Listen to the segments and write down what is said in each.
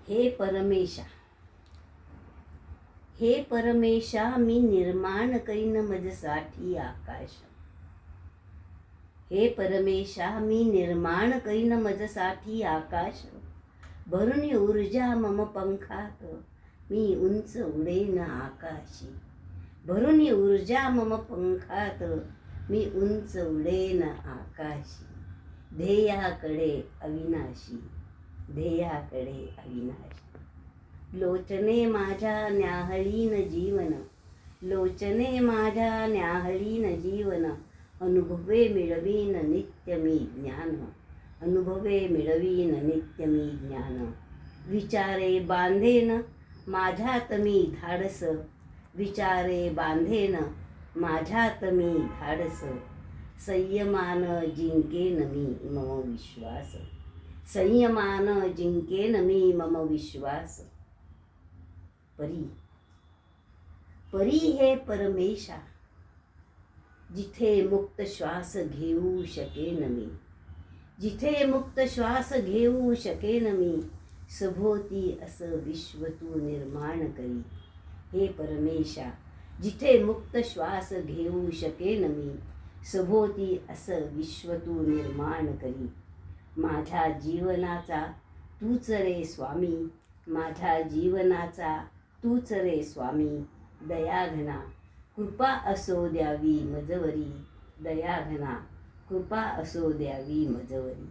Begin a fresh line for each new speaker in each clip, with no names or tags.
हे परमेशा, हे परमेशा, मी निर्माण करीन मजसाठी आकाश. हे परमेशा, मी निर्माण करीन मजसाठी आकाश. भरून ऊर्जा मम पंखात, मी उंच उडेन आकाशी. भरून ऊर्जा मम पंखात, मी उंच उडेन आकाशी. ध्येयाकडे अविनाशी, ध्येयाकडे अविनाशी. लोचने माझ्या न्याहळीन जीवन, लोचने माझ्या न्याहळीन जीवन. अनुभवे मिळवीन नित्य मी ज्ञान, अनुभवे मिळवीन नित्य मी ज्ञान. विचारे बांधेन माझ्यात मी धाडस, विचारे बांधेन माझ्यात मी धाडस. संयमान जिंकेन मी मम विश्वास, संयमान जिंकेन मी मम विश्वास. परी, परी हे परमेशा, जिथे मुक्त श्वास घेऊ शकेन मी, जिथे मुक्त श्वास घेऊ शकेन मी. सभोवती असं विश्व तू निर्माण करी. हे परमेशा, जिथे मुक्त श्वास घेऊ शकेन मी, सभोवती असं विश्व तू निर्माण करी. माझ्या जीवनाचा तूच रे स्वामी, माझ्या जीवनाचा तूच रे स्वामी. दयाघना कृपा असो द्यावी मजवरी, दयाघना कृपा असो द्यावी मजवरी,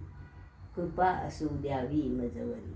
कृपा असो द्यावी मजवरी.